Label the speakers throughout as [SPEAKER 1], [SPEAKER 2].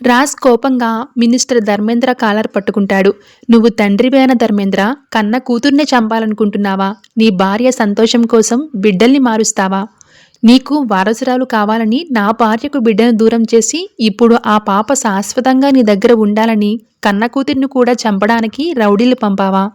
[SPEAKER 1] రాజ్ కోపంగా minister Dharmendra caller పట్టుకుంటాడు. నువ్వు తండ్రివే అయిన ధర్మేంద్ర, కన్న కూతుర్నే చంపాలనుకుంటున్నావా? నీ భార్య సంతోషం కోసం బిడ్డల్ని మారుస్తావా? నీకు వారసురాలు కావాలని నా భార్యకు బిడ్డను దూరం చేసి ఇప్పుడు ఆ పాప శాశ్వతంగా నీ దగ్గర ఉండాలని కన్న కూతుర్ని కూడా చంపడానికి రౌడీలు పంపావా?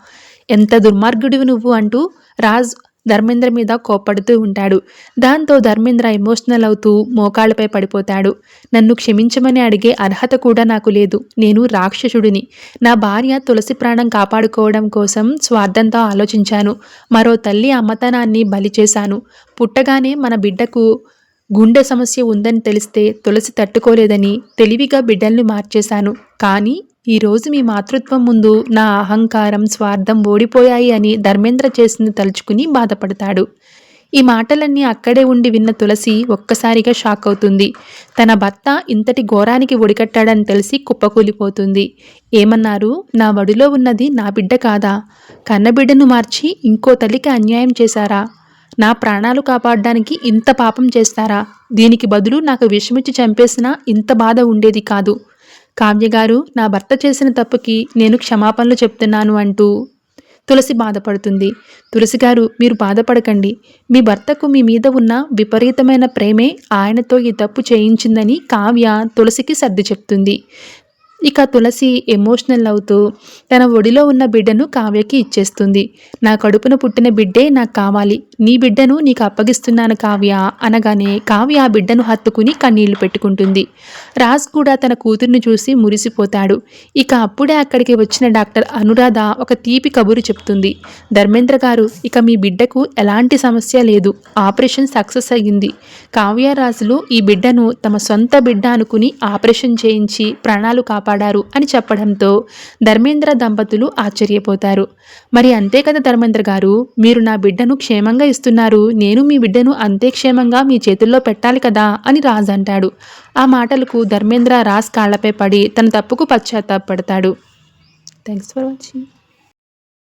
[SPEAKER 1] ఎంత దుర్మార్గుడివి నువ్వు అంటూ రాజ్ ధర్మేంద్ర మీద కోప్పడుతూ ఉంటాడు. దాంతో ధర్మేంద్ర ఎమోషనల్ అవుతూ మోకాళ్ళపై పడిపోతాడు. నన్ను క్షమించమని అడిగే అర్హత కూడా నాకు లేదు. నేను రాక్షసుడిని. నా భార్య తులసి ప్రాణం కాపాడుకోవడం కోసం స్వార్థంతో ఆలోచించాను. మరో తల్లి అమ్మతనాన్ని బలి చేశాను. పుట్టగానే మన బిడ్డకు గుండె సమస్య ఉందని తెలిస్తే తులసి తట్టుకోలేదని తెలివిగా బిడ్డల్ని మార్చేశాను. కానీ ఈరోజు మీ మాతృత్వం ముందు నా అహంకారం, స్వార్థం ఓడిపోయాయి అని ధర్మేంద్ర చేసింది తలుచుకుని బాధపడతాడు. ఈ మాటలన్నీ అక్కడే ఉండి విన్న తులసి ఒక్కసారిగా షాక్ అవుతుంది. తన భర్త ఇంతటి ఘోరానికి ఒడికట్టాడని తెలిసి కుప్పకూలిపోతుంది. ఏమన్నారు? నా వడిలో ఉన్నది నా బిడ్డ కాదా? కన్నబిడ్డను మార్చి ఇంకో తల్లికి అన్యాయం చేశారా? నా ప్రాణాలు కాపాడడానికి ఇంత పాపం చేస్తారా? దీనికి బదులు నాకు విషమిచ్చి చంపేసినా ఇంత బాధ ఉండేది కాదు. కావ్యగారు, నా భర్త చేసిన తప్పుకి నేను క్షమాపణలు చెప్తున్నాను అంటూ తులసి బాధపడుతుంది. తులసి గారు, మీరు బాధపడకండి. మీ భర్తకు మీ మీద ఉన్న విపరీతమైన ప్రేమే ఆయనతో ఈ తప్పు చేయించిందని కావ్య తులసికి సర్ది చెప్తుంది. ఇక తులసి ఎమోషనల్ అవుతూ తన ఒడిలో ఉన్న బిడ్డను కావ్యకి ఇచ్చేస్తుంది. నా కడుపున పుట్టిన బిడ్డే నాకు కావాలి. నీ బిడ్డను నీకు అప్పగిస్తున్నాను కావ్య అనగానే కావ్య ఆ బిడ్డను హత్తుకుని కన్నీళ్లు పెట్టుకుంటుంది. రాజ్ కూడా తన కూతుర్ని చూసి మురిసిపోతాడు. ఇక అప్పుడే అక్కడికి వచ్చిన డాక్టర్ అనురాధ ఒక తీపి కబురు చెప్తుంది. ధర్మేంద్ర గారు, ఇక మీ బిడ్డకు ఎలాంటి సమస్య లేదు. ఆపరేషన్ సక్సెస్ అయ్యింది. కావ్య రాజులు ఈ బిడ్డను తమ సొంత బిడ్డ అనుకుని ఆపరేషన్ చేయించి ప్రాణాలు కాపాడారు అని చెప్పడంతో ధర్మేంద్ర దంపతులు ఆశ్చర్యపోతారు. మరి అంతే కదా ధర్మేంద్ర గారు, మీరు నా బిడ్డను క్షేమంగా ఇస్తున్నారు. నేను మీ బిడ్డను అంతే క్షేమంగా మీ చేతుల్లో పెట్టాలి కదా అని రాజ్ అంటాడు. ఆ మాటలకు ధర్మేంద్ర రాజ్ కాళ్లపై పడి తన తప్పుకు పశ్చాత్తాపడతాడు. Thanks for watching.